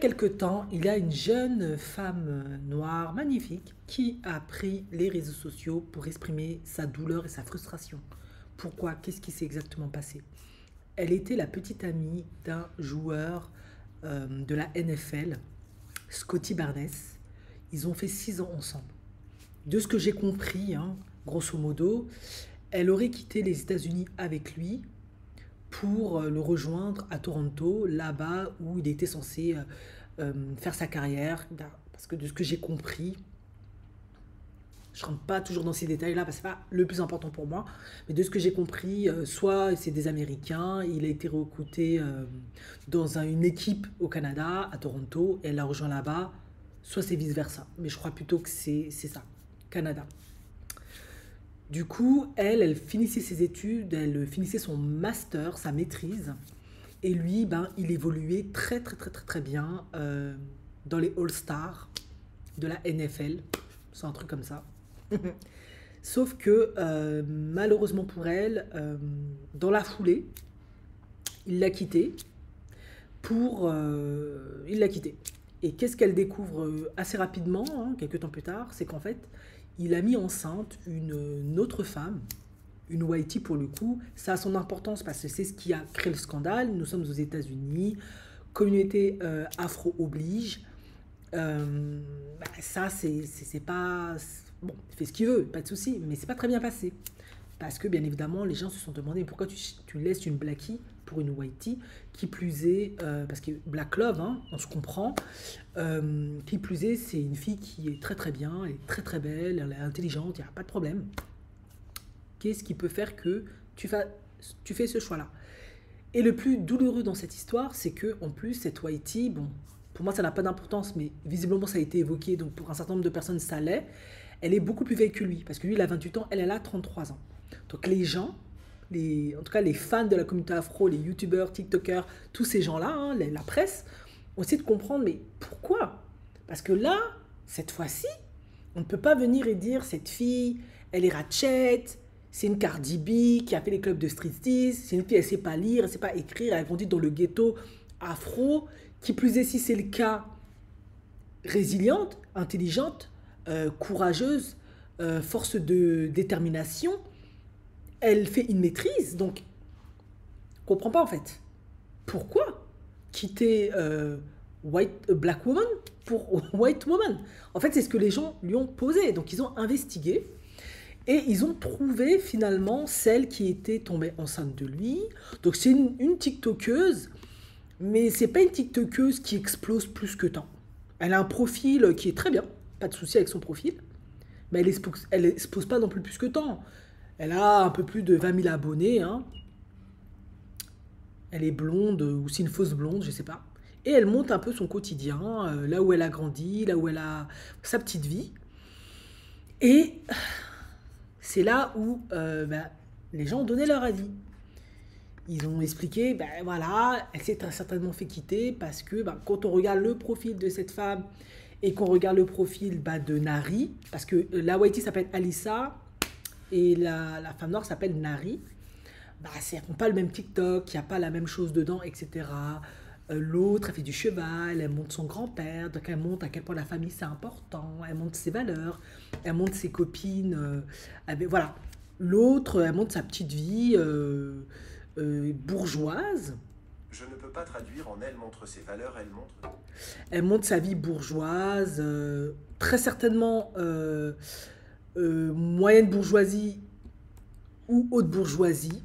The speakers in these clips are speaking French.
quelque temps, il y a une jeune femme noire magnifique qui a pris les réseaux sociaux pour exprimer sa douleur et sa frustration. Pourquoi? Qu'est-ce qui s'est exactement passé? Elle était la petite amie d'un joueur de la NFL, Scotty Barnes. Ils ont fait 6 ans ensemble. De ce que j'ai compris, hein, grosso modo, elle aurait quitté les États-Unis avec lui pour le rejoindre à Toronto, là-bas où il était censé faire sa carrière. Parce que de ce que j'ai compris, je ne rentre pas toujours dans ces détails-là parce que ce n'est pas le plus important pour moi, mais de ce que j'ai compris, soit c'est des Américains, il a été recruté dans une équipe au Canada, à Toronto, et elle l'a rejoint là-bas, soit c'est vice-versa. Mais je crois plutôt que c'est ça, Canada. Du coup, elle finissait ses études, elle finissait son master, sa maîtrise. Et lui, ben, il évoluait très très très très très bien dans les All-Stars de la NFL. C'est un truc comme ça. Sauf que malheureusement pour elle, dans la foulée, il l'a quitté il l'a quitté. Et qu'est-ce qu'elle découvre assez rapidement, hein, quelques temps plus tard, c'est qu'en fait, il a mis enceinte une autre femme, une Whitey pour le coup. Ça a son importance parce que c'est ce qui a créé le scandale. Nous sommes aux États-Unis, communauté afro oblige. Ça, c'est pas. Bon, il fait ce qu'il veut, pas de souci, mais c'est pas très bien passé. Parce que bien évidemment, les gens se sont demandé pourquoi tu laisses une Blackie pour une Whitey, qui plus est, parce que Black Love, hein, on se comprend, qui plus est, c'est une fille qui est très très bien, elle est très très belle, elle est intelligente, il n'y a pas de problème. Qu'est-ce qui peut faire que tu fais ce choix-là? Et le plus douloureux dans cette histoire, c'est que en plus, cette Whitey, bon, pour moi ça n'a pas d'importance, mais visiblement ça a été évoqué, donc pour un certain nombre de personnes ça l'est, elle est beaucoup plus vieille que lui, parce que lui il a 28 ans, elle a 33 ans. Donc les gens, en tout cas les fans de la communauté afro, les youtubeurs, tiktokers, tous ces gens-là, hein, la presse, ont essayé de comprendre, mais pourquoi? Parce que là, cette fois-ci, on ne peut pas venir et dire cette fille, elle est ratchet, c'est une Cardi B qui a fait les clubs de striptease, c'est une fille, elle ne sait pas lire, elle ne sait pas écrire, elle a grandi dans le ghetto afro, qui plus est si c'est le cas, résiliente, intelligente, courageuse, force de détermination, elle fait une maîtrise, donc je comprends pas en fait. Pourquoi quitter black woman pour white woman? En fait, c'est ce que les gens lui ont posé. Donc, ils ont investigué et ils ont trouvé finalement celle qui était tombée enceinte de lui. Donc, c'est une TikTokeuse, mais c'est pas une TikTokeuse qui explose plus que tant. Elle a un profil qui est très bien, pas de souci avec son profil, mais elle expose pas non plus que tant. Elle a un peu plus de 20 000 abonnés, hein. Elle est blonde ou c'est une fausse blonde, je sais pas. Et elle monte un peu son quotidien, là où elle a grandi, là où elle a sa petite vie. Et c'est là où les gens ont donné leur avis. Ils ont expliqué, ben voilà, elle s'est certainement fait quitter parce que quand on regarde le profil de cette femme et qu'on regarde le profil de Nari, parce que la Whitey s'appelle Alissa et la femme noire s'appelle Nari, elles font pas le même TikTok, il n'y a pas la même chose dedans, etc. L'autre, elle fait du cheval, elle montre son grand-père, donc elle montre à quel point la famille c'est important, elle montre ses valeurs, elle montre ses copines, voilà. L'autre, elle montre sa petite vie bourgeoise. Je ne peux pas traduire en elle montre ses valeurs, elle montre. Elle montre sa vie bourgeoise, très certainement moyenne bourgeoisie ou haute bourgeoisie.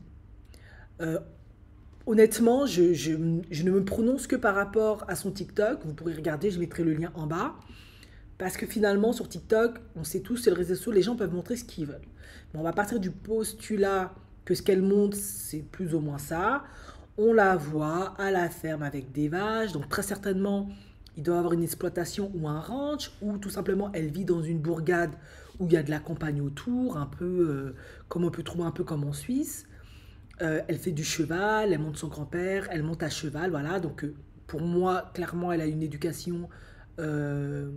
Euh, Honnêtement, je ne me prononce que par rapport à son TikTok. Vous pourrez regarder, je mettrai le lien en bas. Parce que finalement, sur TikTok, on sait tous, c'est le réseau social, les gens peuvent montrer ce qu'ils veulent. Mais on va partir du postulat que ce qu'elle montre, c'est plus ou moins ça. On la voit à la ferme avec des vaches. Donc très certainement, il doit y avoir une exploitation ou un ranch. Ou tout simplement, elle vit dans une bourgade où il y a de la campagne autour, un peu comme on peut trouver un peu comme en Suisse. Elle fait du cheval, elle monte son grand-père, elle monte à cheval, voilà. Donc pour moi, clairement, elle a une éducation euh,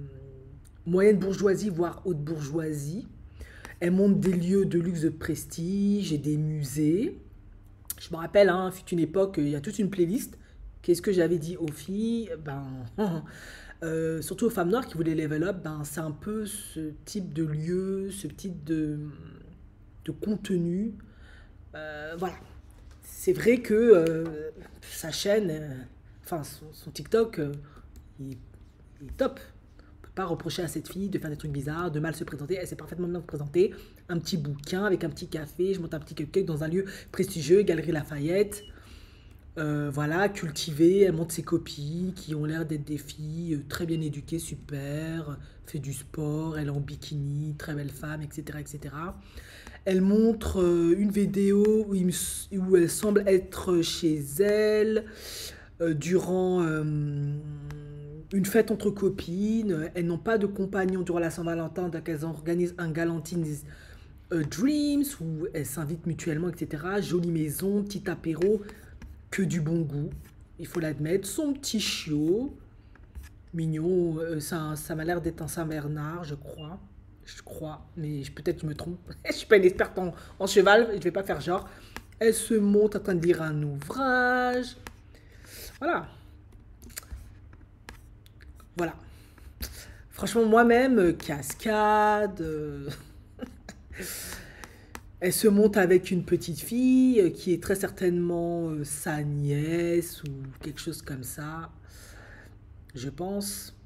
moyenne bourgeoisie, voire haute bourgeoisie. Elle monte des lieux de luxe de prestige et des musées. Je me rappelle, hein, fut une époque, il y a toute une playlist. Qu'est-ce que j'avais dit aux filles? Ben, surtout aux femmes noires qui voulaient level up, ben, c'est un peu ce type de lieu, ce type de contenu. Voilà. C'est vrai que sa chaîne, enfin son TikTok, il, il est top. On peut pas reprocher à cette fille de faire des trucs bizarres, de mal se présenter. Elle sait parfaitement bien se présenter. Un petit bouquin avec un petit café. Je monte un petit cupcake dans un lieu prestigieux, Galerie Lafayette. Voilà, cultivée. Elle montre ses copines qui ont l'air d'être des filles très bien éduquées, super. Fait du sport. Elle est en bikini, très belle femme, etc., etc. Elle montre une vidéo où elle semble être chez elle durant une fête entre copines. Elles n'ont pas de compagnon durant la Saint-Valentin, donc elles organisent un Galantines Dreams où elles s'invitent mutuellement, etc. Jolie maison, petit apéro, que du bon goût, il faut l'admettre. Son petit chiot, mignon, ça m'a l'air d'être un Saint-Bernard, je crois. Je crois, mais peut-être je me trompe. Je suis pas une experte en cheval, je vais pas faire genre. Elle se monte en train de lire un ouvrage. Voilà. Voilà. Franchement, moi-même, cascade. Elle se monte avec une petite fille qui est très certainement sa nièce ou quelque chose comme ça. Je pense.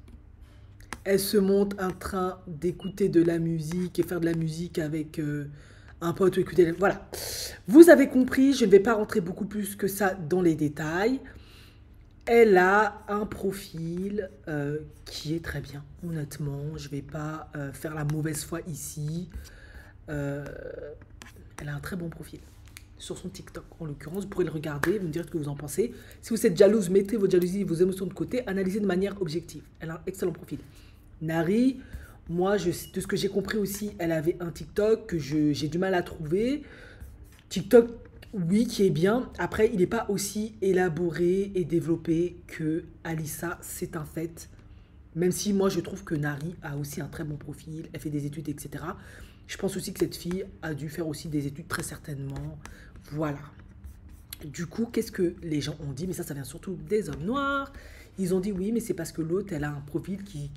Elle se monte en train d'écouter de la musique et faire de la musique avec un pote ou écouter. Voilà. Vous avez compris, je ne vais pas rentrer beaucoup plus que ça dans les détails. Elle a un profil qui est très bien, honnêtement. Je ne vais pas faire la mauvaise foi ici. Elle a un très bon profil. Sur son TikTok, en l'occurrence, vous pourrez le regarder, vous me direz ce que vous en pensez. Si vous êtes jalouse, mettez vos jalousies et vos émotions de côté, analysez de manière objective. Elle a un excellent profil. Nari, moi, de ce que j'ai compris aussi, elle avait un TikTok que j'ai du mal à trouver. TikTok, oui, qui est bien. Après, il n'est pas aussi élaboré et développé que Alissa, c'est un fait. Même si moi, je trouve que Nari a aussi un très bon profil, elle fait des études, etc. Je pense aussi que cette fille a dû faire aussi des études, très certainement. Voilà. Du coup, qu'est-ce que les gens ont dit? Mais ça vient surtout des hommes noirs. Ils ont dit oui, mais c'est parce que l'autre, elle a un profil qui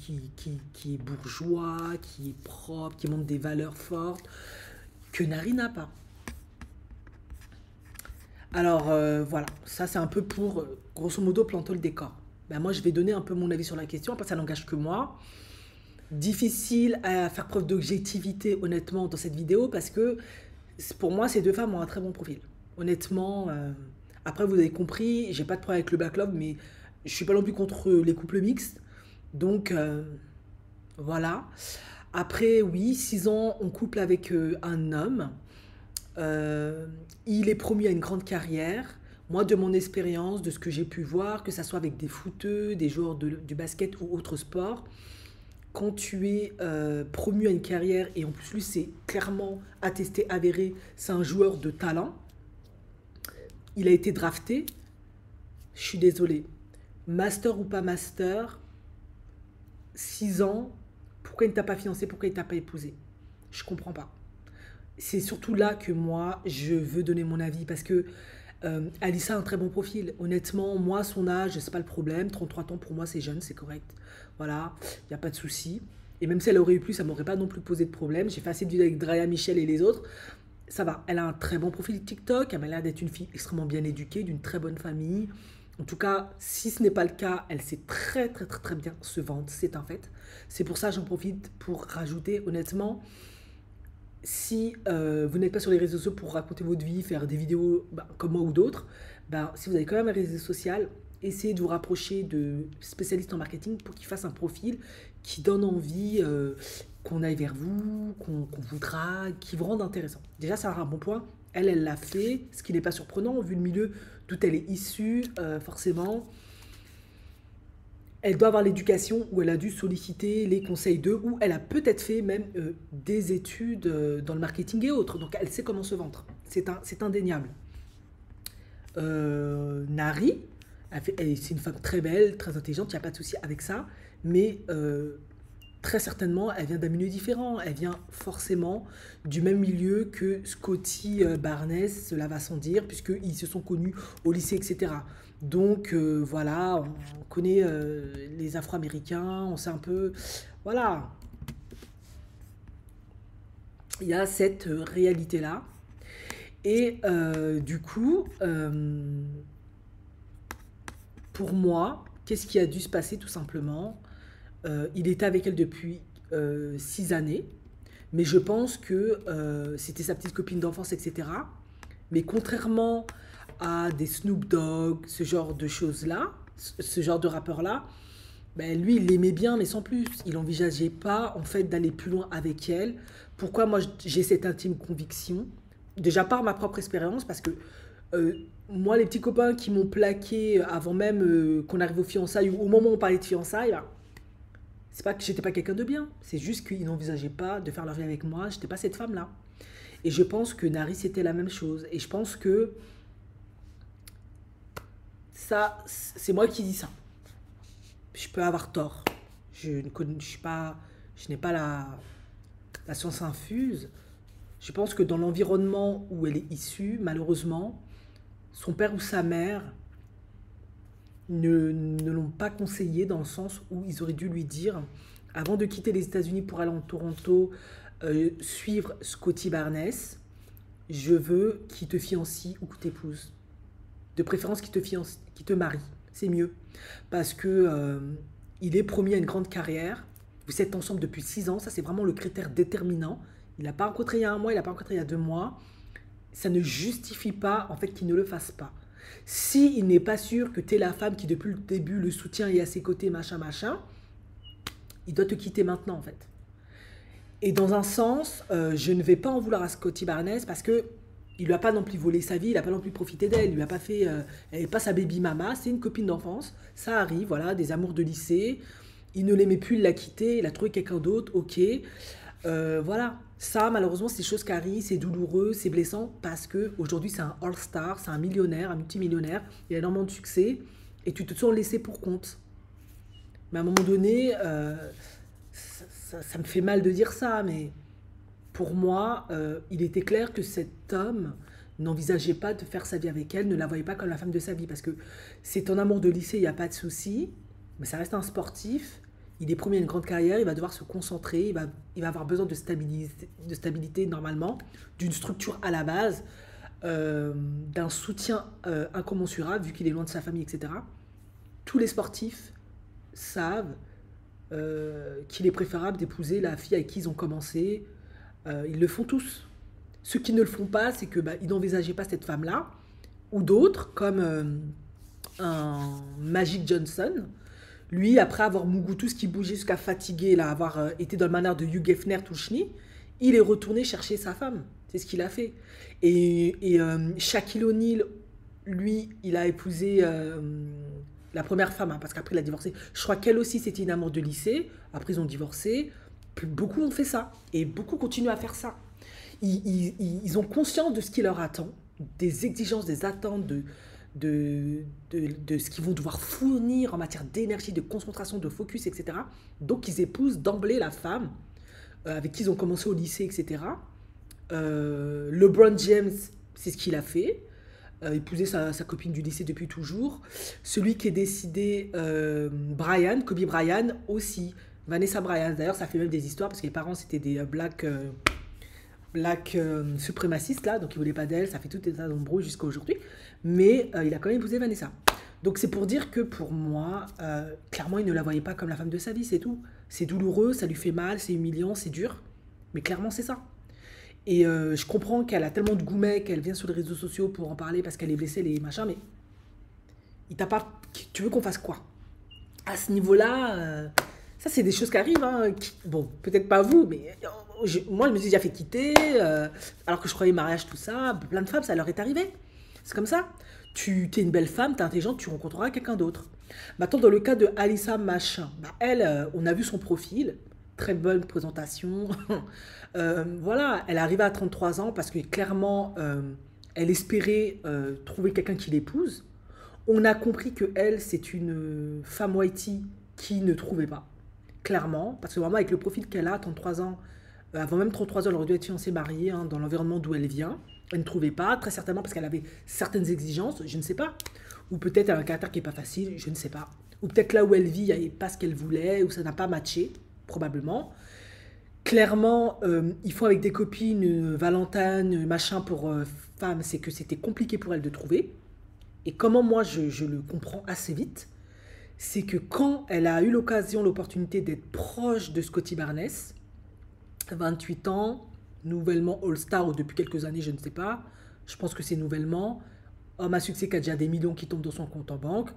est bourgeois, qui est propre, qui montre des valeurs fortes, que Nari n'a pas. Alors, voilà, ça c'est un peu pour, grosso modo, planter le décor. Ben, moi, je vais donner un peu mon avis sur la question, après ça n'engage que moi. Difficile à faire preuve d'objectivité, honnêtement, dans cette vidéo, parce que pour moi, ces deux femmes ont un très bon profil. Honnêtement, après, vous avez compris, j'ai pas de problème avec le backlog, mais je suis pas non plus contre les couples mixtes. Donc, voilà. Après, oui, 6 ans en couple avec un homme. Il est promu à une grande carrière. Moi, de mon expérience, de ce que j'ai pu voir, que ce soit avec des footeux, des joueurs du basket ou autres sports, quand tu es promu à une carrière, et en plus lui c'est clairement attesté, avéré, c'est un joueur de talent, il a été drafté, je suis désolée, master ou pas master, 6 ans, pourquoi il ne t'a pas fiancé, pourquoi il ne t'a pas épousé? Je comprends pas. C'est surtout là que moi je veux donner mon avis, parce que Alissa a un très bon profil. Honnêtement, moi, son âge, c'est pas le problème. 33 ans, pour moi, c'est jeune, c'est correct. Voilà, il n'y a pas de souci. Et même si elle aurait eu plus, ça m'aurait pas non plus posé de problème. J'ai fait assez de vidéos avec Draya Michel et les autres. Ça va, elle a un très bon profil TikTok. Elle m'a l'air d'être une fille extrêmement bien éduquée, d'une très bonne famille. En tout cas, si ce n'est pas le cas, elle sait très bien se vendre, c'est un fait. C'est pour ça que j'en profite pour rajouter, honnêtement, si vous n'êtes pas sur les réseaux sociaux pour raconter votre vie, faire des vidéos comme moi ou d'autres, si vous avez quand même un réseau social, essayez de vous rapprocher de spécialistes en marketing pour qu'ils fassent un profil qui donne envie, qu'on aille vers vous, qu'on vous drague, qui vous rende intéressant. Déjà, ça a un bon point. Elle l'a fait, ce qui n'est pas surprenant vu le milieu d'où elle est issue, forcément. Elle doit avoir l'éducation où elle a dû solliciter les conseils d'eux, ou elle a peut-être fait même des études dans le marketing et autres. Donc elle sait comment se vendre. C'est indéniable. Nari, c'est une femme très belle, très intelligente, il n'y a pas de souci avec ça. Mais très certainement, elle vient d'un milieu différent. Elle vient forcément du même milieu que Scotty Barnes, cela va sans dire, puisqu'ils se sont connus au lycée, etc. Donc voilà, on connaît les Afro-Américains, on sait un peu, voilà, il y a cette réalité-là. Et du coup, pour moi, qu'est-ce qui a dû se passer tout simplement? Il était avec elle depuis 6 années, mais je pense que c'était sa petite copine d'enfance, etc. Mais contrairement à des Snoop Dogg, ce genre de choses-là, ce genre de rappeurs-là, ben lui, il l'aimait bien, mais sans plus. Il n'envisageait pas, en fait, d'aller plus loin avec elle. Pourquoi moi, j'ai cette intime conviction? Déjà par ma propre expérience, parce que euh, moi, les petits copains qui m'ont plaqué avant même qu'on arrive aux fiançailles, ou au moment où on parlait de fiançailles, ben, c'est pas que j'étais pas quelqu'un de bien. C'est juste qu'ils n'envisageaient pas de faire leur vie avec moi. J'étais pas cette femme-là. Et je pense que Nari, c'était la même chose. Et je pense que ça, c'est moi qui dis ça. Je peux avoir tort. Je suis pas, je n'ai pas la science infuse. Je pense que dans l'environnement où elle est issue, malheureusement, son père ou sa mère ne l'ont pas conseillé dans le sens où ils auraient dû lui dire, avant de quitter les États-Unis pour aller en Toronto, suivre Scotty Barnes, je veux qu'il te fiancie ou que t'épouse. De préférence qu'il te fiance, qu'il te marie. C'est mieux. Parce que il est promis à une grande carrière. Vous êtes ensemble depuis 6 ans. Ça, c'est vraiment le critère déterminant. Il n'a pas rencontré il y a un mois, il n'a pas rencontré il y a 2 mois. Ça ne justifie pas, en fait, qu'il ne le fasse pas. Si il n'est pas sûr que tu es la femme qui, depuis le début, le soutient et est à ses côtés, machin, machin, il doit te quitter maintenant, en fait. Et dans un sens, je ne vais pas en vouloir à Scotty Barnes parce que il lui a pas non plus volé sa vie, il a pas non plus profité d'elle, il lui a pas fait, elle n'est pas sa baby mama, c'est une copine d'enfance, ça arrive, voilà, des amours de lycée, il ne l'aimait plus, il l'a quitté, il a trouvé quelqu'un d'autre, ok, voilà, ça malheureusement c'est des choses qui arrivent, c'est douloureux, c'est blessant parce que aujourd'hui c'est un all-star, c'est un millionnaire, un multimillionnaire, il a énormément de succès et tu te sens laissé pour compte. Mais à un moment donné, ça me fait mal de dire ça, mais pour moi, il était clair que cet homme n'envisageait pas de faire sa vie avec elle, ne la voyait pas comme la femme de sa vie, parce que c'est ton amour de lycée, il n'y a pas de souci, mais ça reste un sportif, il est promis à une grande carrière, il va devoir se concentrer, il va avoir besoin de stabilité normalement, d'une structure à la base, d'un soutien incommensurable, vu qu'il est loin de sa famille, etc. Tous les sportifs savent qu'il est préférable d'épouser la fille avec qui ils ont commencé. Ils le font tous. Ceux qui ne le font pas, c'est que ils n'envisageaient pas cette femme-là, ou d'autres, comme un Magic Johnson. Lui, après avoir mougou tout ce qui bougeait jusqu'à fatiguer, là, avoir été dans le manoir de Hugh Hefner, tout ch'ni, il est retourné chercher sa femme. C'est ce qu'il a fait. Et Shaquille O'Neal, lui, il a épousé la première femme, hein, parce qu'après il a divorcé. Je crois qu'elle aussi, c'était une amour de lycée. Après, ils ont divorcé. Beaucoup ont fait ça. Et beaucoup continuent à faire ça. Ils ont conscience de ce qui leur attend, des exigences, des attentes, de ce qu'ils vont devoir fournir en matière d'énergie, de concentration, de focus, etc. Donc, ils épousent d'emblée la femme avec qui ils ont commencé au lycée, etc. LeBron James, c'est ce qu'il a fait. Épouser sa copine du lycée depuis toujours. Celui qui est décidé, Kobe Bryant aussi. Vanessa Bryant, d'ailleurs, ça fait même des histoires parce que les parents c'était des black suprémacistes là, donc ils voulaient pas d'elle, ça fait tout un tas d'embrouilles jusqu'à aujourd'hui. Mais il a quand même épousé Vanessa. Donc c'est pour dire que pour moi, clairement, il ne la voyait pas comme la femme de sa vie, c'est tout. C'est douloureux, ça lui fait mal, c'est humiliant, c'est dur. Mais clairement, c'est ça. Et je comprends qu'elle a tellement de gourmet qu'elle vient sur les réseaux sociaux pour en parler parce qu'elle est blessée, les machins, mais il t'a pas. Tu veux qu'on fasse quoi? À ce niveau-là, ça, c'est des choses qui arrivent. Hein, bon, peut-être pas vous, mais moi, je me suis déjà fait quitter, alors que je croyais mariage, tout ça. Plein de femmes, ça leur est arrivé. C'est comme ça. Tu es une belle femme, tu es intelligente, tu rencontreras quelqu'un d'autre. Maintenant, dans le cas de Alissa Machin, elle, on a vu son profil, très bonne présentation. Voilà, elle est arrivée à 33 ans parce que clairement, elle espérait trouver quelqu'un qui l'épouse. On a compris que elle, c'est une femme whitey qui ne trouvait pas. Clairement, parce que vraiment avec le profil qu'elle a, 33 ans, avant même 33 ans, elle aurait dû être fiancée mariée dans l'environnement d'où elle vient. Elle ne trouvait pas, très certainement parce qu'elle avait certaines exigences, je ne sais pas. Ou peut-être elle a un caractère qui n'est pas facile, je ne sais pas. Ou peut-être là où elle vit, il n'y avait pas ce qu'elle voulait, ou ça n'a pas matché, probablement. Clairement, ils font avec des copines, Valentine, machin pour femmes, c'est que c'était compliqué pour elle de trouver. Et comment moi je le comprends assez vite, c'est que quand elle a eu l'occasion, l'opportunité d'être proche de Scotty Barnes, 28 ans, nouvellement All-Star ou depuis quelques années, je ne sais pas, je pense que c'est nouvellement, homme à succès qui a déjà des millions qui tombent dans son compte en banque,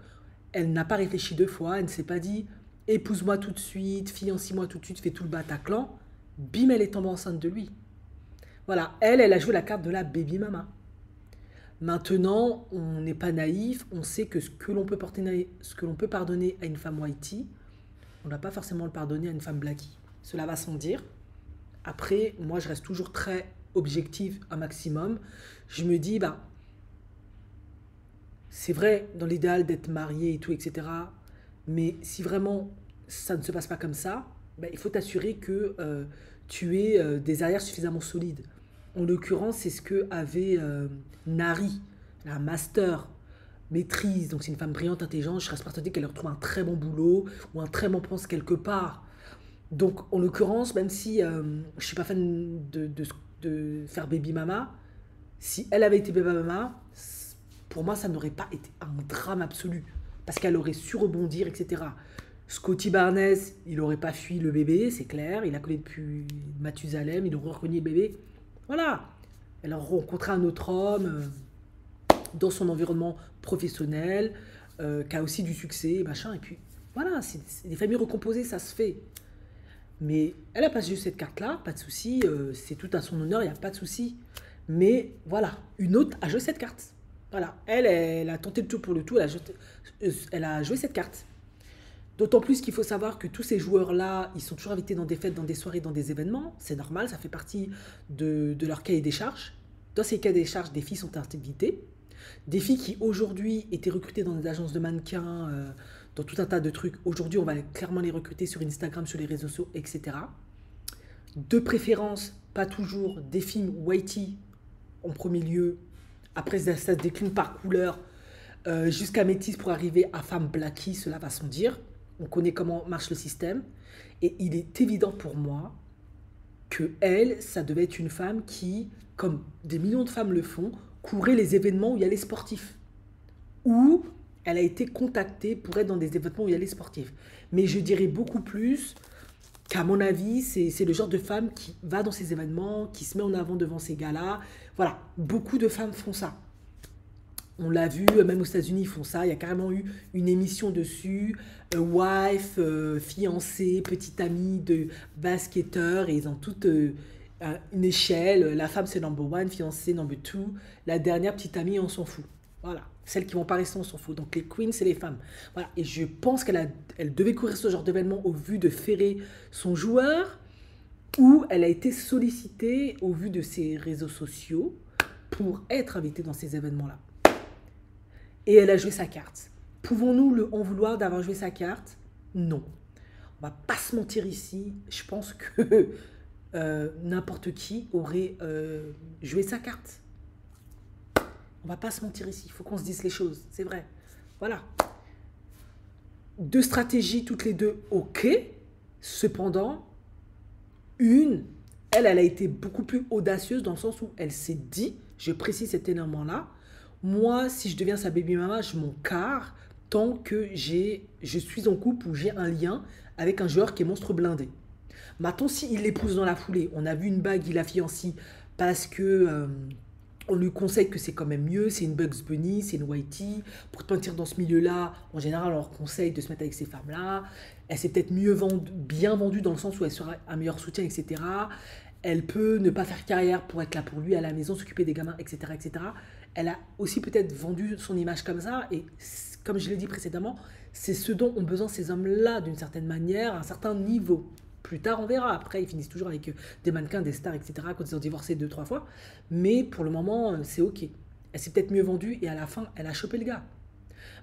elle n'a pas réfléchi deux fois, elle ne s'est pas dit épouse-moi tout de suite, fiancie-moi tout de suite, fais tout le Bataclan, bim, elle est tombée enceinte de lui. Voilà, elle a joué la carte de la baby mama. Maintenant, on n'est pas naïf, on sait que ce que l'on peut pardonner à une femme whitey, on ne doit pas forcément le pardonner à une femme blackie. Cela va sans dire. Après, moi, je reste toujours très objective un maximum. Je me dis, bah, c'est vrai dans l'idéal d'être marié et tout, etc. Mais si vraiment ça ne se passe pas comme ça, bah, il faut t'assurer que tu aies des arrières suffisamment solides. En l'occurrence, c'est ce que avait Nari, la master maîtrise. Donc c'est une femme brillante, intelligente. Je serais persuadée qu'elle retrouve un très bon boulot ou un très bon poste quelque part. Donc en l'occurrence, même si je ne suis pas fan de faire baby mama, si elle avait été baby mama, pour moi, ça n'aurait pas été un drame absolu. Parce qu'elle aurait su rebondir, etc. Scotty Barnes, il n'aurait pas fui le bébé, c'est clair. Il a collé depuis Mathusalem, il aurait reconnu le bébé. Voilà. Elle a rencontré un autre homme dans son environnement professionnel, qui a aussi du succès, machin. Et puis, voilà, c'est des familles recomposées, ça se fait. Mais elle a pas joué cette carte-là, pas de souci. C'est tout à son honneur, il n'y a pas de souci. Mais voilà, une autre a joué cette carte. Voilà, elle a tenté le tout pour le tout, elle a joué cette carte. D'autant plus qu'il faut savoir que tous ces joueurs-là, ils sont toujours invités dans des fêtes, dans des soirées, dans des événements. C'est normal, ça fait partie de leur cahier des charges. Dans ces cahiers des charges, des filles sont invitées. Des filles qui aujourd'hui étaient recrutées dans des agences de mannequins, dans tout un tas de trucs. Aujourd'hui, on va clairement les recruter sur Instagram, sur les réseaux sociaux, etc. De préférence, pas toujours, des films whitey en premier lieu. Après, ça se décline par couleur jusqu'à métis pour arriver à femme blackie, cela va sans dire. On connaît comment marche le système. Et il est évident pour moi que elle, ça devait être une femme qui, comme des millions de femmes le font, courait les événements où il y a les sportifs. Ou elle a été contactée pour être dans des événements où il y a les sportifs. Mais je dirais beaucoup plus qu'à mon avis, c'est le genre de femme qui va dans ces événements, qui se met en avant devant ces gars-là. Voilà, beaucoup de femmes font ça. On l'a vu, même aux États-Unis, ils font ça. Il y a carrément eu une émission dessus. Wife, fiancée, petite amie de basketteurs. Et ils ont toutes une échelle. La femme, c'est number one, fiancée, number two. La dernière, petite amie, on s'en fout. Voilà. Celles qui vont pas rester, on s'en fout. Donc les queens, c'est les femmes. Voilà. Et je pense elle devait courir ce genre d'événement au vu de ferrer son joueur, ou elle a été sollicitée au vu de ses réseaux sociaux pour être invitée dans ces événements-là. Et elle a joué sa carte. Pouvons-nous en vouloir d'avoir joué sa carte? Non. On va pas se mentir ici. Je pense que n'importe qui aurait joué sa carte. On va pas se mentir ici. Il faut qu'on se dise les choses. C'est vrai. Voilà. Deux stratégies, toutes les deux, ok. Cependant, elle a été beaucoup plus audacieuse dans le sens où elle s'est dit, je précise cet élément-là, moi, si je deviens sa baby mama, je m'en carre tant que je suis en couple ou j'ai un lien avec un joueur qui est monstre blindé. Maintenant, s'il l'épouse dans la foulée, on a vu une bague, il la fiancie parce que on lui conseille que c'est quand même mieux, c'est une Bugs Bunny, c'est une whitey. Pour te mentir dans ce milieu-là, en général, on leur conseille de se mettre avec ces femmes-là. Elle s'est peut-être bien vendue dans le sens où elle sera un meilleur soutien, etc. Elle peut ne pas faire carrière pour être là pour lui à la maison, s'occuper des gamins, etc., etc. Elle a aussi peut-être vendu son image comme ça. Et comme je l'ai dit précédemment, c'est ce dont ont besoin ces hommes-là, d'une certaine manière, à un certain niveau. Plus tard, on verra. Après, ils finissent toujours avec des mannequins, des stars, etc. quand ils ont divorcé 2-3 fois. Mais pour le moment, c'est OK. Elle s'est peut-être mieux vendue et à la fin, elle a chopé le gars.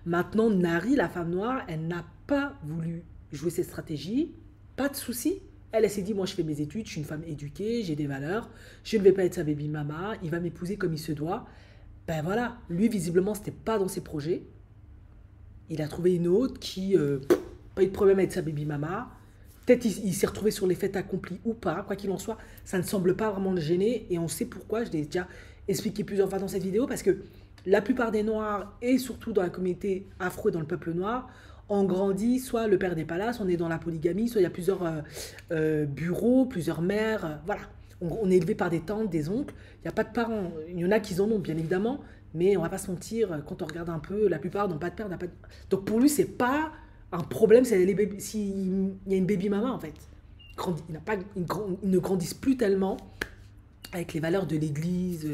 Maintenant, Nari, la femme noire, elle n'a pas voulu jouer cette stratégie. Pas de souci. Elle s'est dit, moi, je fais mes études, je suis une femme éduquée, j'ai des valeurs. Je ne vais pas être sa baby mama. Il va m'épouser comme il se doit. Ben voilà. Lui, visiblement, ce n'était pas dans ses projets. Il a trouvé une autre qui, pas eu de problème avec sa baby mama. Peut-être il s'est retrouvé sur les faits accomplis ou pas, quoi qu'il en soit, ça ne semble pas vraiment le gêner et on sait pourquoi, je l'ai déjà expliqué plusieurs fois dans cette vidéo, parce que la plupart des Noirs, et surtout dans la communauté afro et dans le peuple noir, ont grandi, soit le père n'est pas là, soit on est dans la polygamie, soit il y a plusieurs bureaux, plusieurs mères, voilà. On est élevé par des tantes, des oncles, il n'y a pas de parents, il y en a qui en ont bien évidemment, mais on va pas se mentir, quand on regarde un peu, la plupart n'ont pas de père, n'a pas de... Donc pour lui, c'est pas un problème s'il y a une baby mama en fait. Ils ne grandissent plus tellement avec les valeurs de l'église,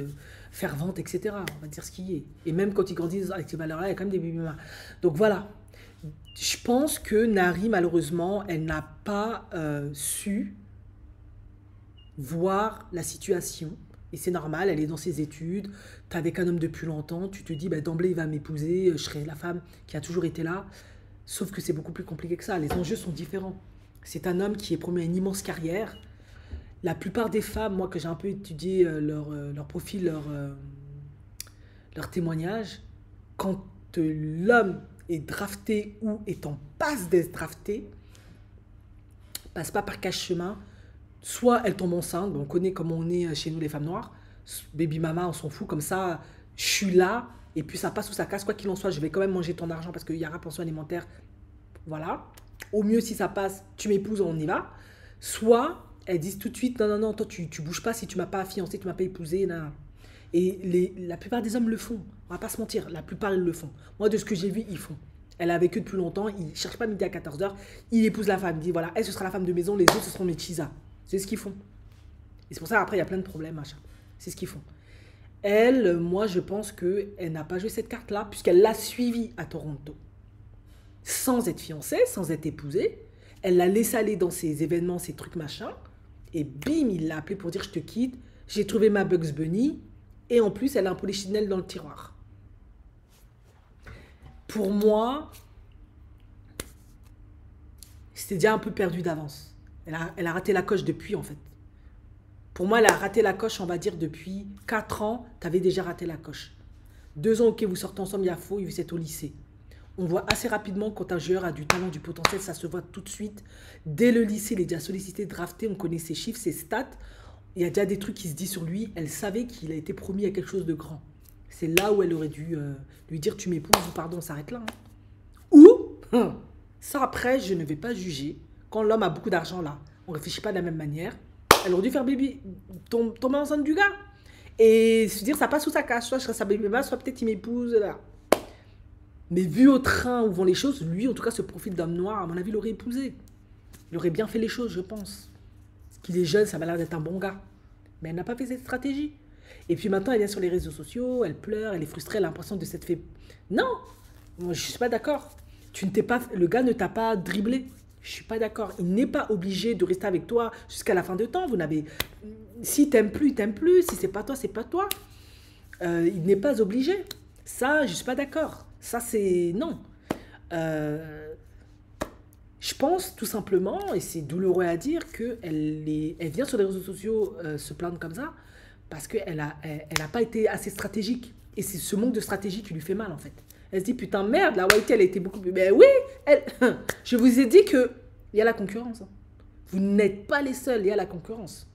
fervente, etc. On va dire ce qui est. Et même quand ils grandissent avec ces valeurs-là, il y a quand même des baby mamas. Donc voilà. Je pense que Nari, malheureusement, elle n'a pas su voir la situation. Et c'est normal, elle est dans ses études, tu es avec un homme depuis longtemps, tu te dis, bah, d'emblée, il va m'épouser, je serai la femme qui a toujours été là. Sauf que c'est beaucoup plus compliqué que ça, les enjeux sont différents. C'est un homme qui est promis à une immense carrière. La plupart des femmes, moi, que j'ai un peu étudié leur profil, leur témoignage, quand l'homme est drafté ou est en passe d'être drafté, passe pas par cache-chemin, soit elle tombe enceinte, on connaît comment on est chez nous les femmes noires, baby mama, on s'en fout, comme ça, je suis là, et puis ça passe ou ça casse, quoi qu'il en soit, je vais quand même manger ton argent parce qu'il y aura pension alimentaire, voilà. Au mieux, si ça passe, tu m'épouses, on y va. Soit, elles disent tout de suite, non, non, non, toi, tu bouges pas si tu m'as pas fiancé, tu m'as pas épousé, non. Et la plupart des hommes le font, on va pas se mentir, la plupart, ils le font. Moi, de ce que j'ai vu, ils font. Elle a vécu depuis longtemps, il ne cherche pas midi à 14h, il épouse la femme, il dit, voilà, elle, ce sera la femme de maison, les autres, ce seront mes chisas. C'est ce qu'ils font. Et c'est pour ça, après, il y a plein de problèmes, machin. C'est ce qu'ils font. Elle, moi, je pense qu'elle n'a pas joué cette carte-là, puisqu'elle l'a suivie à Toronto. Sans être fiancée, sans être épousée. Elle l'a laissé aller dans ses événements, ses trucs, machin. Et bim, il l'a appelé pour dire, je te quitte. J'ai trouvé ma Bugs Bunny. Et en plus, elle a un polichinelle dans le tiroir. Pour moi, c'était déjà un peu perdu d'avance. Elle a raté la coche depuis, en fait. Pour moi, elle a raté la coche, on va dire, depuis 4 ans, tu avais déjà raté la coche. 2 ans, ok, vous sortez ensemble, il y a faux, vous êtes au lycée. On voit assez rapidement quand un joueur a du talent, du potentiel, ça se voit tout de suite. Dès le lycée, il est déjà sollicité, drafté, on connaît ses chiffres, ses stats. Il y a déjà des trucs qui se disent sur lui. Elle savait qu'il a été promis à quelque chose de grand. C'est là où elle aurait dû lui dire, tu m'épouses ou pardon, on s'arrête là. Hein. Ou, ça après, je ne vais pas juger. Quand l'homme a beaucoup d'argent là, on ne réfléchit pas de la même manière. Elle aurait dû faire bébé, tomber enceinte du gars. Et se dire, ça passe ou ça cache. Soit je serai sa bébé, soit peut-être il m'épouse. Là. Mais vu au train où vont les choses, lui, en tout cas, ce profil d'homme noir, à mon avis, l'aurait épousé. Il aurait bien fait les choses, je pense. Parce qu'il est jeune, ça m'a l'air d'être un bon gars. Mais elle n'a pas fait cette stratégie. Et puis maintenant, elle vient sur les réseaux sociaux, elle pleure, elle est frustrée, elle a l'impression de s'être fait... Non, moi, je ne suis pas d'accord. Le gars ne t'a pas dribblé. Je ne suis pas d'accord. Il n'est pas obligé de rester avec toi jusqu'à la fin de temps. Vous n'avez... Si t'aimes plus, il t'aime plus. Si c'est pas toi, c'est pas toi. Il n'est pas obligé. Ça, je ne suis pas d'accord. Ça, c'est... Non. Je pense tout simplement, et c'est douloureux à dire, qu'elle vient sur les réseaux sociaux se plaindre comme ça parce qu'elle n'a pas été assez stratégique. Et c'est ce manque de stratégie qui lui fait mal, en fait. Elle se dit, putain, merde, la Whitey, elle a été beaucoup plus... Ben oui, je vous ai dit qu'il y a la concurrence. Hein. Vous n'êtes pas les seuls, il y a la concurrence.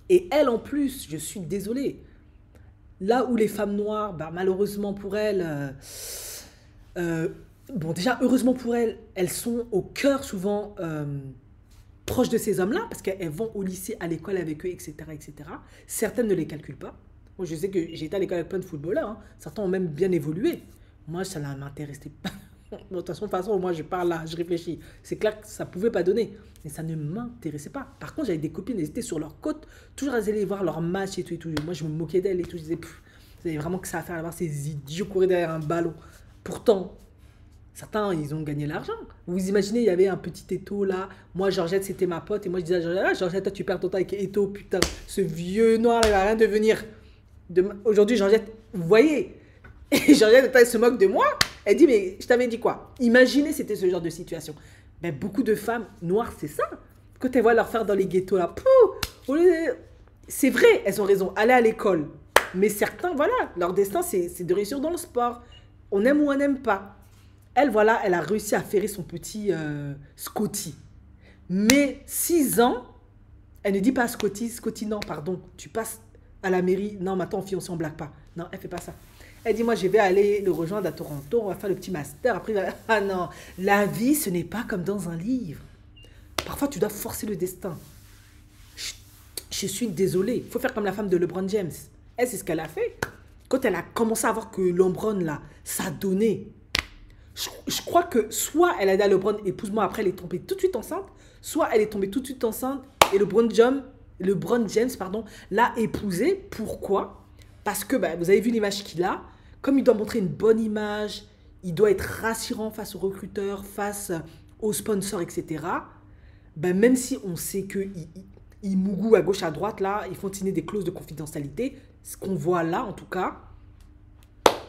Et elle, en plus, je suis désolée, là où les femmes noires, bah, malheureusement pour elles... bon, déjà, heureusement pour elles, elles sont au cœur souvent proches de ces hommes-là, parce qu'elles vont au lycée, à l'école avec eux, etc., etc. Certaines ne les calculent pas. Moi, je sais que j'ai été à l'école avec plein de footballeurs. Hein. Certains ont même bien évolué. Moi, ça ne m'intéressait pas. De toute façon, moi, je parle là, je réfléchis. C'est clair que ça ne pouvait pas donner. Mais ça ne m'intéressait pas. Par contre, j'avais des copines, elles étaient sur leur côte, toujours à aller voir leur match et tout, et tout. Moi, je me moquais d'elles et tout. Je disais, vous avez vraiment que ça à faire à voir ces idiots courir derrière un ballon. Pourtant, certains, ils ont gagné l'argent. Vous vous imaginez, il y avait un petit Eto là. Moi, Georgette, c'était ma pote. Et moi, je disais à Georgette, ah, Georgette, toi, tu perds ton temps avec Eto. Putain, ce vieux noir, il va rien devenir. Aujourd'hui, Georgette, vous voyez. Et Georgette, elle se moque de moi. Elle dit, mais je t'avais dit quoi? Imaginez, c'était ce genre de situation. Ben, beaucoup de femmes noires, c'est ça. Quand elles voient leur faire dans les ghettos là, c'est vrai, elles ont raison. Aller à l'école. Mais certains, voilà, leur destin, c'est de réussir dans le sport. On aime ou on n'aime pas. Elle, voilà, elle a réussi à ferrer son petit Scotty. Mais 6 ans, elle ne dit pas à Scotty, Scotty, non, pardon, tu passes à la mairie. Non, maintenant, fiancé, on ne blague pas. Non, elle ne fait pas ça. Elle dit, moi, je vais aller le rejoindre à Toronto, on va faire le petit master. Après, ah non, la vie, ce n'est pas comme dans un livre. Parfois, tu dois forcer le destin. Je suis désolée. Il faut faire comme la femme de LeBron James. Elle, c'est ce qu'elle a fait. Quand elle a commencé à voir que LeBron, là, ça donnait. Je crois que soit elle a dit à LeBron, épouse-moi, après elle est tombée tout de suite enceinte, soit elle est tombée tout de suite enceinte et LeBron James, pardon, l'a épousée. Pourquoi? Parce que vous avez vu l'image qu'il a. Comme il doit montrer une bonne image, il doit être rassurant face aux recruteurs, face aux sponsors, etc. Même si on sait qu'il mougou à gauche, à droite, là, ils font signer des clauses de confidentialité. Ce qu'on voit là, en tout cas,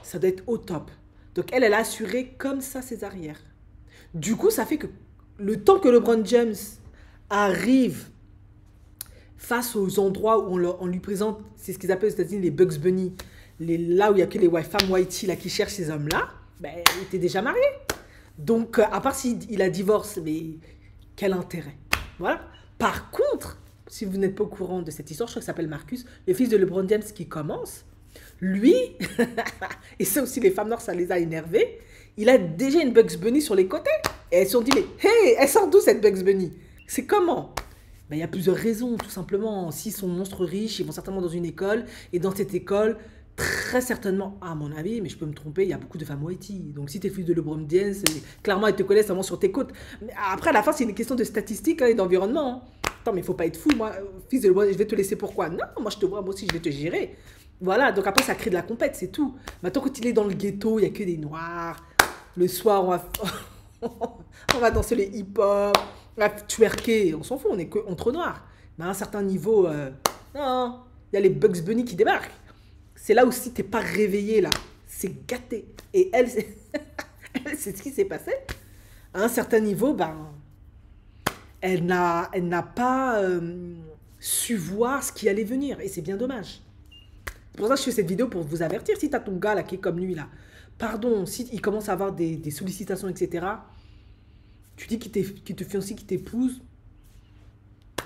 ça doit être au top. Donc, elle a assuré comme ça ses arrières. Du coup, ça fait que le temps que LeBron James arrive face aux endroits où on lui présente, c'est ce qu'ils appellent aux États-Unis les Bugs Bunny, là où il n'y a que les femmes whitey là, qui cherchent ces hommes-là, il était déjà marié. Donc, à part s'il a divorcé, mais quel intérêt? Voilà. Par contre, si vous n'êtes pas au courant de cette histoire, je crois qu'il s'appelle Marcus, le fils de LeBron James qui commence, lui, et ça aussi les femmes noires, ça les a énervés, il a déjà une Bugs Bunny sur les côtés. Et elles se sont dit, mais hey, elle sort d'où cette Bugs Bunny? C'est comment? Il y a plusieurs raisons, tout simplement. S'ils sont monstres riches, ils vont certainement dans une école, et dans cette école, très certainement, à mon avis, mais je peux me tromper, il y a beaucoup de femmes whitey. Donc si tu es fils de LeBron James, clairement, elles te connaissent seulement sur tes côtes. Mais après, à la fin, c'est une question de statistiques et d'environnement. Attends, mais il ne faut pas être fou, moi, fils de LeBron, je vais te laisser pourquoi? Non, moi je te vois, moi aussi, je vais te gérer. Voilà, donc après, ça crée de la compète, c'est tout. Maintenant, quand il est dans le ghetto, il n'y a que des noirs. Le soir, on va danser les hip-hop, on va twerker, on s'en fout, on est que entre noirs. Mais à un certain niveau, non, il y a les Bugs Bunny qui débarquent. C'est là aussi, tu n'es pas réveillé, là. C'est gâté. Et elle, c'est ce qui s'est passé. À un certain niveau, elle n'a pas su voir ce qui allait venir. Et c'est bien dommage. C'est pour ça que je fais cette vidéo, pour vous avertir. Si tu as ton gars là, qui est comme lui, là, pardon, si il commence à avoir des sollicitations, etc., tu dis qu'il te fiancie, qu'il t'épouse,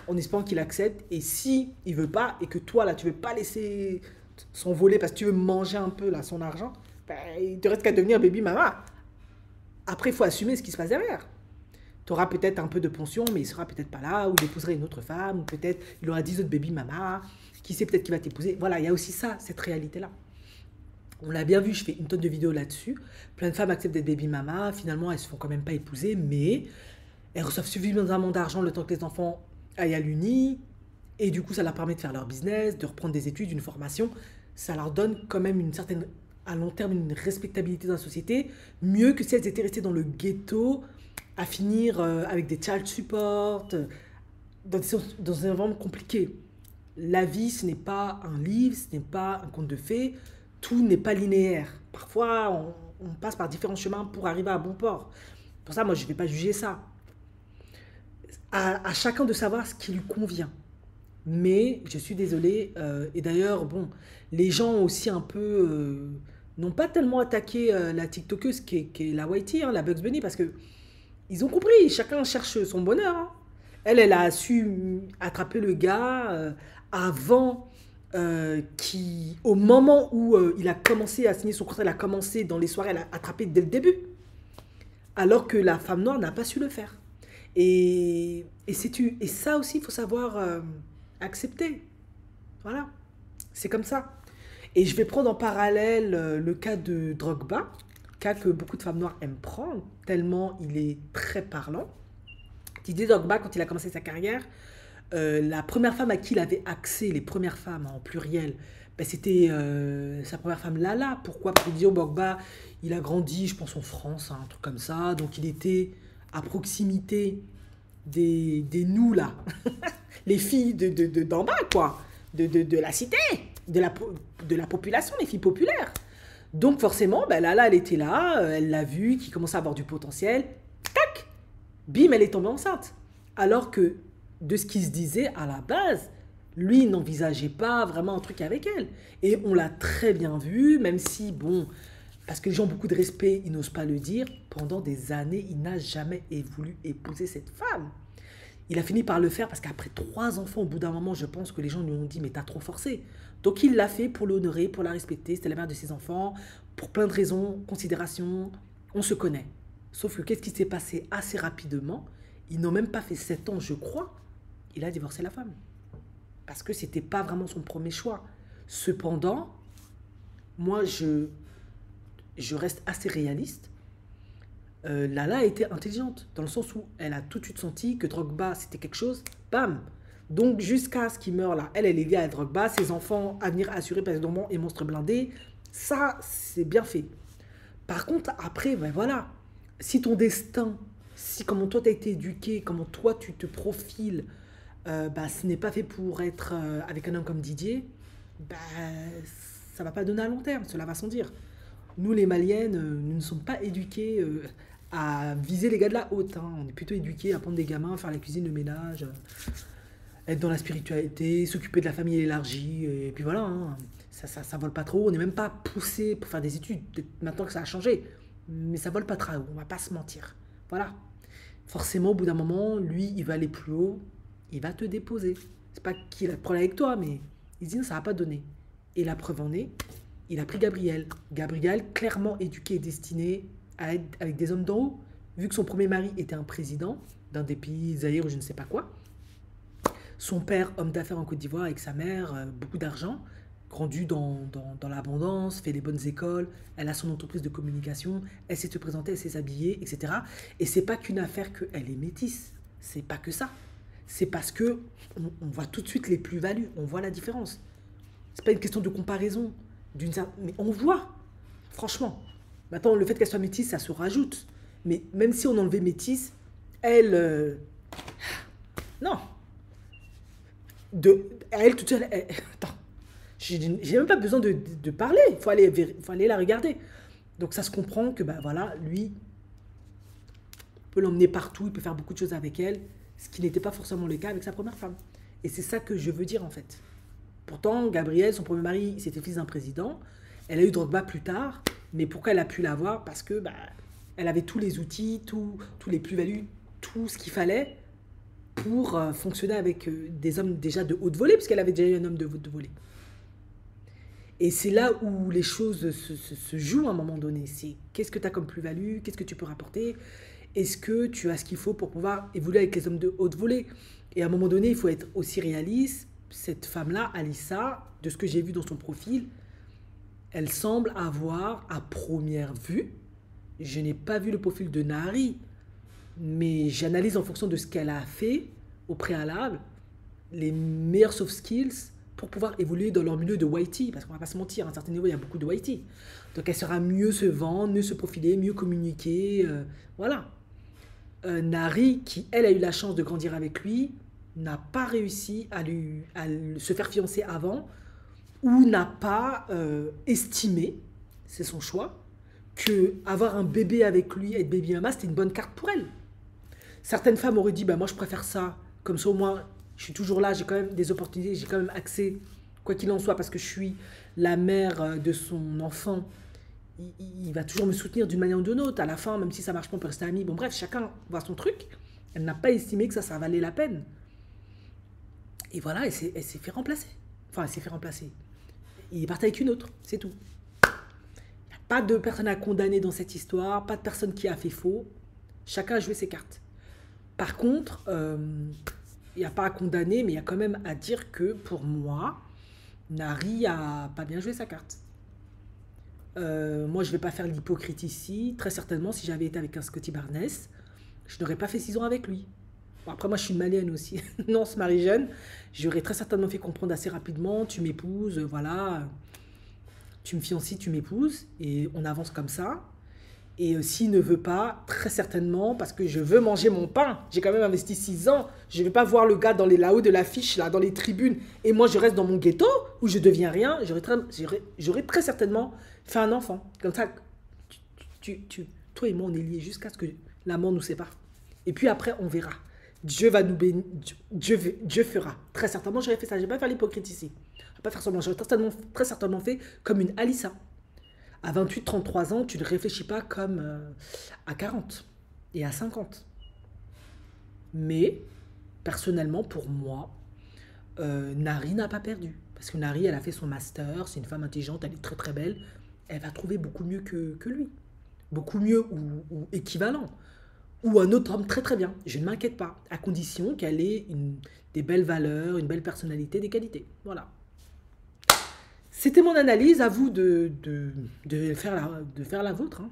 en espérant qu'il accepte. Et si il veut pas, et que toi, là, tu veux pas laisser s'envoler parce que tu veux manger un peu là, son argent, il te reste qu'à devenir baby mama. Après, il faut assumer ce qui se passe derrière. Tu auras peut-être un peu de pension, mais il sera peut-être pas là, ou il épouserait une autre femme, ou peut-être il aura 10 autres baby mama. Qui sait, peut-être qu'il va t'épouser. Voilà, il y a aussi ça, cette réalité-là. On l'a bien vu, je fais une tonne de vidéos là-dessus. Plein de femmes acceptent d'être baby mama. Finalement, elles se font quand même pas épouser, mais elles reçoivent suffisamment d'argent le temps que les enfants aillent à l'uni. Et du coup, ça leur permet de faire leur business, de reprendre des études, une formation. Ça leur donne quand même une certaine, à long terme, une respectabilité dans la société. Mieux que si elles étaient restées dans le ghetto, à finir avec des child support, dans un environnement compliqué. La vie, ce n'est pas un livre, ce n'est pas un conte de fées. Tout n'est pas linéaire. Parfois, on passe par différents chemins pour arriver à bon port. Pour ça, moi, je ne vais pas juger ça. À chacun de savoir ce qui lui convient. Mais je suis désolée. Et d'ailleurs, bon, les gens ont aussi un peu n'ont pas tellement attaqué la TikTokeuse qui est la whitey, la Bugs Bunny, parce que ils ont compris. Chacun cherche son bonheur. Hein. Elle a su attraper le gars avant au moment où il a commencé à signer son contrat, elle a commencé dans les soirées, elle a attrapé dès le début. Alors que la femme noire n'a pas su le faire. Et ça aussi, il faut savoir accepter. Voilà, c'est comme ça. Et je vais prendre en parallèle le cas de Drogba, cas que beaucoup de femmes noires aiment prendre, tellement il est très parlant. Didier Drogba, quand il a commencé sa carrière, la première femme à qui il avait accès, les premières femmes en pluriel, c'était sa première femme Lala. Pourquoi? Parce que Didier Drogba, il a grandi, je pense, en France, un truc comme ça. Donc il était à proximité des nous, là. Les filles d'en bas, quoi. De la cité, de la population, les filles populaires. Donc forcément, Lala, elle était là, elle l'a vu, qui commençait à avoir du potentiel. Tac! Bim, elle est tombée enceinte. Alors que, de ce qui se disait à la base, lui n'envisageait pas vraiment un truc avec elle. Et on l'a très bien vu, même si, bon, parce que les gens ont beaucoup de respect, ils n'osent pas le dire. Pendant des années, il n'a jamais voulu épouser cette femme. Il a fini par le faire parce qu'après 3 enfants, au bout d'un moment, je pense que les gens lui ont dit mais t'as trop forcé. Donc il l'a fait pour l'honorer, pour la respecter. C'était la mère de ses enfants, pour plein de raisons, considérations. On se connaît. Sauf que qu'est-ce qui s'est passé assez rapidement? Ils n'ont même pas fait 7 ans, je crois. Il a divorcé la femme. Parce que c'était pas vraiment son premier choix. Cependant, moi je reste assez réaliste. Lala a été intelligente, dans le sens où elle a tout de suite senti que Drogba, c'était quelque chose, bam. Donc, jusqu'à ce qu'il meure là, elle est liée à Drogba, ses enfants, avenir assuré, parce que et monstre blindé, ça, c'est bien fait. Par contre, après, ben voilà, si ton destin, si comment toi tu as été éduqué, comment toi tu te profiles, bah, ce n'est pas fait pour être avec un homme comme Didier, bah, ça va pas donner à long terme, cela va sans dire. Nous, les Maliennes, nous ne sommes pas éduqués à viser les gars de la haute. Hein. On est plutôt éduqués à prendre des gamins, faire la cuisine, le ménage, être dans la spiritualité, s'occuper de la famille élargie. Et puis voilà, hein. Ça vole pas trop. On n'est même pas poussé pour faire des études. Peut-être maintenant que ça a changé. Mais ça vole pas trop haut, on va pas se mentir. Voilà. Forcément, au bout d'un moment, lui, il va aller plus haut. Il va te déposer. C'est pas qu'il a le problème avec toi, mais il se dit non, ça va pas donner. Et la preuve en est, il a pris Gabriel. Gabriel, clairement éduqué et destiné à être avec des hommes d'en haut. Vu que son premier mari était un président d'un des pays Zaïre ou je ne sais pas quoi. Son père, homme d'affaires en Côte d'Ivoire, avec sa mère, beaucoup d'argent, grandi dans l'abondance, fait les bonnes écoles, elle a son entreprise de communication, elle sait se présenter, elle sait s'habiller, etc. Et c'est pas qu'une affaire qu'elle est métisse. C'est pas que ça. C'est parce que on voit tout de suite les plus-values, on voit la différence. C'est pas une question de comparaison. Mais on voit, franchement. Maintenant, le fait qu'elle soit métisse, ça se rajoute. Mais même si on enlevait métisse, elle... non. À elle toute seule... attends. J'ai même pas besoin de parler. Il faut aller la regarder. Donc ça se comprend que, bah voilà, lui, on peut l'emmener partout, il peut faire beaucoup de choses avec elle, ce qui n'était pas forcément le cas avec sa première femme. Et c'est ça que je veux dire, en fait. Pourtant, Gabriel, son premier mari, c'était fils d'un président. Elle a eu Drogba plus tard. Mais pourquoi elle a pu l'avoir? Parce que bah, elle avait tous les outils, tous les plus-values, tout ce qu'il fallait pour fonctionner avec des hommes déjà de haute volée, puisqu'elle avait déjà eu un homme de haute volée. Et c'est là où les choses se jouent à un moment donné. C'est qu'est-ce que tu as comme plus-value, qu'est-ce que tu peux rapporter, est-ce que tu as ce qu'il faut pour pouvoir évoluer avec les hommes de haute volée. Et à un moment donné, il faut être aussi réaliste. Cette femme-là, Alissa, de ce que j'ai vu dans son profil, elle semble avoir, à première vue, je n'ai pas vu le profil de Nahari, mais j'analyse en fonction de ce qu'elle a fait au préalable, les meilleurs soft skills pour pouvoir évoluer dans leur milieu de YT, parce qu'on ne va pas se mentir, à un certain niveau, il y a beaucoup de YT. Donc elle sera mieux se vendre, mieux se profiler, mieux communiquer, voilà. Nahari, qui, elle, a eu la chance de grandir avec lui, n'a pas réussi à se faire fiancer avant, ou n'a pas estimé, c'est son choix, que avoir un bébé avec lui, être baby mama, c'était une bonne carte pour elle. Certaines femmes auraient dit, bah, moi je préfère ça, comme ça au moins je suis toujours là, j'ai quand même des opportunités, j'ai quand même accès, quoi qu'il en soit, parce que je suis la mère de son enfant, il va toujours me soutenir d'une manière ou d'une autre. À la fin, même si ça marche pas, on peut rester amis. Bon bref, chacun voit son truc. Elle n'a pas estimé que ça valait la peine. Et voilà, elle s'est fait remplacer. Enfin, elle s'est fait remplacer. Il est parti avec une autre, c'est tout. Il n'y a pas de personne à condamner dans cette histoire, pas de personne qui a fait faux. Chacun a joué ses cartes. Par contre, il n'y a pas à condamner, mais il y a quand même à dire que pour moi, Nahari a pas bien joué sa carte. Moi, je ne vais pas faire l'hypocrite ici. Très certainement, si j'avais été avec un Scotty Barnes, je n'aurais pas fait 6 ans avec lui. Bon, après, moi, je suis une malienne aussi. Non, on se marie jeune. J'aurais très certainement fait comprendre assez rapidement, tu m'épouses, voilà. Tu me fiancies, tu m'épouses. Et on avance comme ça. Et s'il ne veut pas, très certainement, parce que je veux manger mon pain. J'ai quand même investi 6 ans. Je ne vais pas voir le gars là-haut de l'affiche, là, dans les tribunes. Et moi, je reste dans mon ghetto, où je deviens rien. J'aurais très certainement fait un enfant. Comme ça, toi et moi, on est liés jusqu'à ce que la mort nous sépare. Et puis après, on verra. Dieu va nous bénir. Dieu fera. Très certainement, j'aurais fait ça. Je ne vais pas faire l'hypocrite ici. Je ne vais pas faire semblant. J'aurais très certainement fait comme une Alissa. À 28-33 ans, tu ne réfléchis pas comme à 40 et à 50. Mais, personnellement, pour moi, Nari n'a pas perdu. Parce que Nari, elle a fait son master, c'est une femme intelligente, elle est très très belle. Elle va trouver beaucoup mieux que lui. Beaucoup mieux ou équivalent. Ou un autre homme très très bien. Je ne m'inquiète pas. À condition qu'elle ait des belles valeurs, une belle personnalité, des qualités. Voilà. C'était mon analyse, à vous de faire la vôtre, hein.